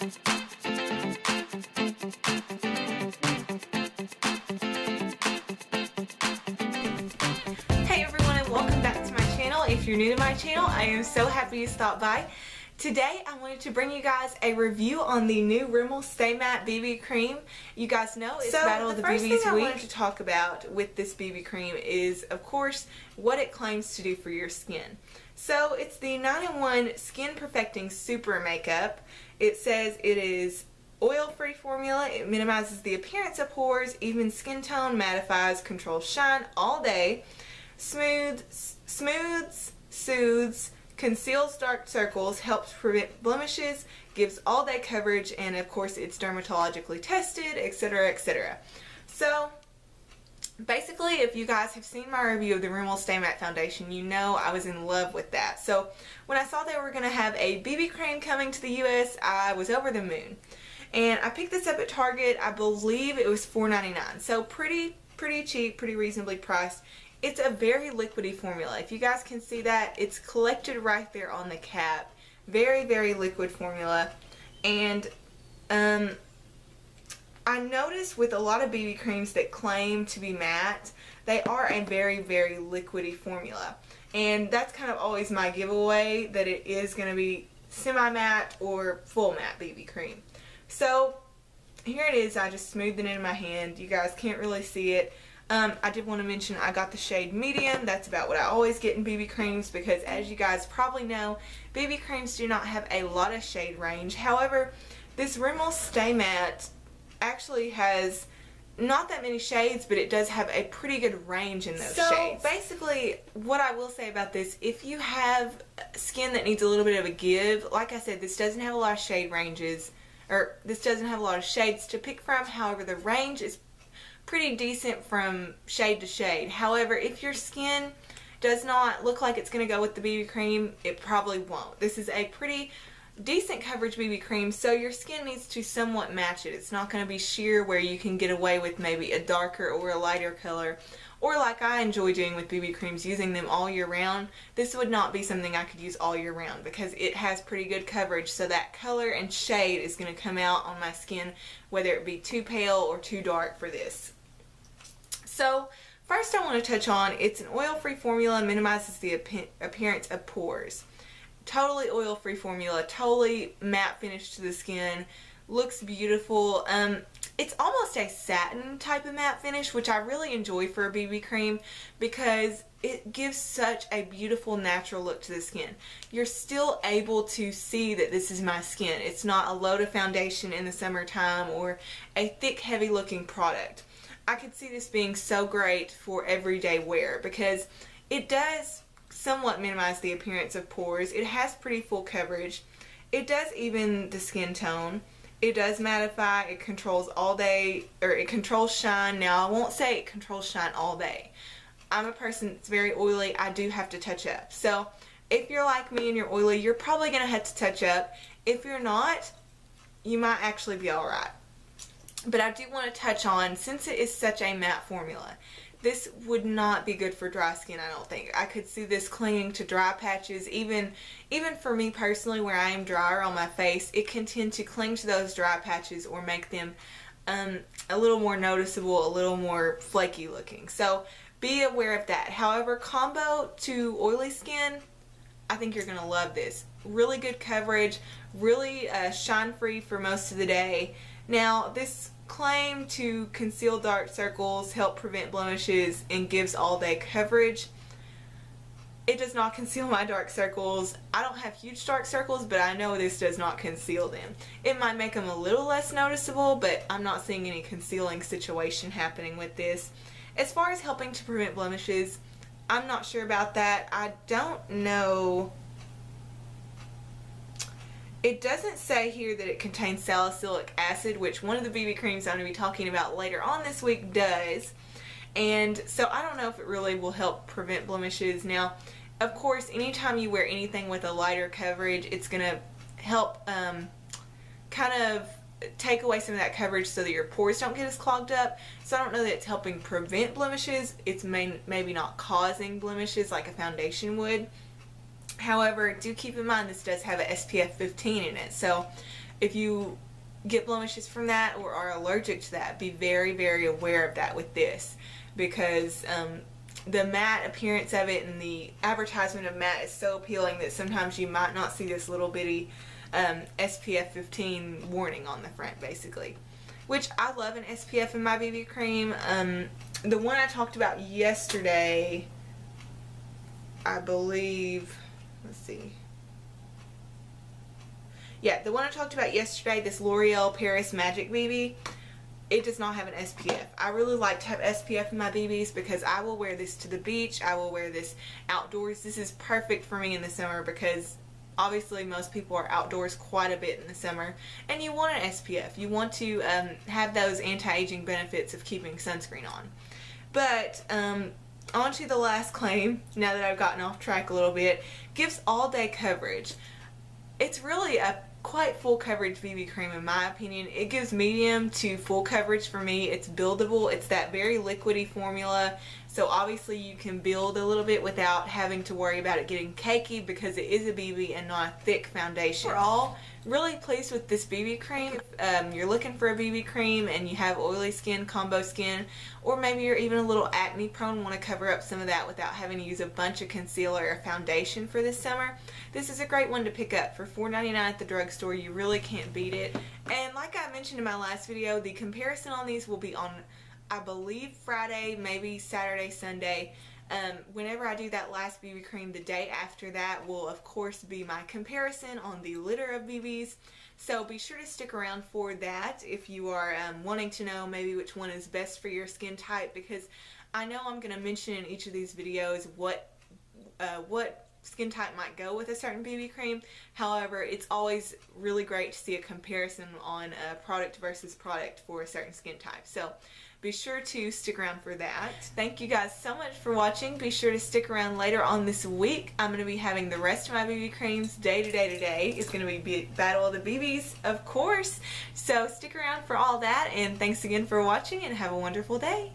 Hey everyone, and welcome back to my channel. If you're new to my channel, I am so happy you stopped by. Today I wanted to bring you guys a review on the new Rimmel Stay Matte BB Cream. You guys know it's Battle of the BBs week. The first thing I wanted to talk about with this BB Cream is, of course, what it claims to do for your skin. So it's the 9-in-1 Skin Perfecting Super Makeup. It says it is oil-free formula. It minimizes the appearance of pores, evens skin tone, mattifies, controls shine all day, smooths, soothes, conceals dark circles, helps prevent blemishes, gives all-day coverage, and of course it's dermatologically tested, etc., etc. So basically, if you guys have seen my review of the Rimmel Stay Matte Foundation, you know I was in love with that. So when I saw they were going to have a BB cream coming to the US, I was over the moon. And I picked this up at Target. I believe it was $4.99. So pretty cheap, pretty reasonably priced. It's a very liquidy formula. If you guys can see that, it's collected right there on the cap. Very liquid formula. And I noticed with a lot of BB creams that claim to be matte, they are a very liquidy formula. And that's kind of always my giveaway, that it is going to be semi-matte or full matte BB cream. So here it is. I just smoothed it in my hand. You guys can't really see it. I did want to mention I got the shade medium. That's about what I always get in BB creams because, as you guys probably know, BB creams do not have a lot of shade range. However, this Rimmel Stay Matte actually has not that many shades, but it does have a pretty good range in those shades. So basically, what I will say about this, if you have skin that needs a little bit of a give, like I said, this doesn't have a lot of shade ranges, or this doesn't have a lot of shades to pick from. However, the range is pretty decent from shade to shade. However, if your skin does not look like it's going to go with the BB cream, it probably won't. This is a pretty decent coverage BB cream, so your skin needs to somewhat match it. It's not going to be sheer where you can get away with maybe a darker or a lighter color, or like I enjoy doing with BB creams, using them all year round. This would not be something I could use all year round because it has pretty good coverage, so that color and shade is going to come out on my skin, whether it be too pale or too dark for this. So first I want to touch on, it's an oil-free formula, minimizes the appearance of pores. Totally oil-free formula, totally matte finish to the skin, looks beautiful. It's almost a satin type of matte finish, which I really enjoy for a BB cream because it gives such a beautiful natural look to the skin. You're still able to see that this is my skin. It's not a load of foundation in the summertime or a thick, heavy looking product. I could see this being so great for everyday wear because it does somewhat minimize the appearance of pores. It has pretty full coverage. It does even the skin tone. It does mattify. It controls all day, or it controls shine. Now I won't say it controls shine all day. I'm a person that's very oily. I do have to touch up. So if you're like me and you're oily, you're probably going to have to touch up. If you're not, you might actually be alright. But I do want to touch on, since it is such a matte formula, this would not be good for dry skin, I don't think. I could see this clinging to dry patches. Even for me personally, where I am drier on my face, it can tend to cling to those dry patches or make them a little more noticeable, a little more flaky looking. So be aware of that. However, combo to oily skin, I think you're going to love this. Really good coverage, really shine free for most of the day. Now, this claim to conceal dark circles, help prevent blemishes, and gives all day coverage. It does not conceal my dark circles. I don't have huge dark circles, but I know this does not conceal them. It might make them a little less noticeable, but I'm not seeing any concealing situation happening with this. As far as helping to prevent blemishes, I'm not sure about that. I don't know. It doesn't say here that it contains salicylic acid, which one of the BB creams I'm going to be talking about later on this week does. And so I don't know if it really will help prevent blemishes. Now, of course, anytime you wear anything with a lighter coverage, it's going to help kind of take away some of that coverage so that your pores don't get as clogged up. So I don't know that it's helping prevent blemishes. It's maybe not causing blemishes like a foundation would. However, do keep in mind this does have a SPF 15 in it. So if you get blemishes from that or are allergic to that, be very, very aware of that with this, because the matte appearance of it and the advertisement of matte is so appealing that sometimes you might not see this little bitty SPF 15 warning on the front, basically. Which I love an SPF in my BB cream. The one I talked about yesterday, I believe, let's see. Yeah, the one I talked about yesterday, this L'Oreal Paris Magic BB, it does not have an SPF. I really like to have SPF in my BBs because I will wear this to the beach. I will wear this outdoors. This is perfect for me in the summer because obviously most people are outdoors quite a bit in the summer, and you want an SPF. You want to have those anti-aging benefits of keeping sunscreen on. But on to the last claim, now that I've gotten off track a little bit, gives all day coverage. It's really a quite full coverage BB cream in my opinion. It gives medium to full coverage for me. It's buildable. It's that very liquidy formula, so obviously you can build a little bit without having to worry about it getting cakey because it is a BB and not a thick foundation. Overall, really pleased with this BB cream. If you're looking for a BB cream and you have oily skin, combo skin, or maybe you're even a little acne prone, want to cover up some of that without having to use a bunch of concealer or foundation for this summer, this is a great one to pick up. For $4.99 at the drugstore, you really can't beat it. And like I mentioned in my last video, the comparison on these will be on, I believe, Friday, maybe Saturday, Sunday. Whenever I do that last BB cream, the day after that will of course be my comparison on the litter of BBs. So be sure to stick around for that if you are wanting to know maybe which one is best for your skin type, because I know I'm going to mention in each of these videos what skin type might go with a certain BB cream. However, it's always really great to see a comparison on a product versus product for a certain skin type. So be sure to stick around for that. Thank you guys so much for watching. Be sure to stick around later on this week. I'm going to be having the rest of my BB creams day to day today. It's going to be Battle of the BBs, of course. So stick around for all that, and thanks again for watching and have a wonderful day.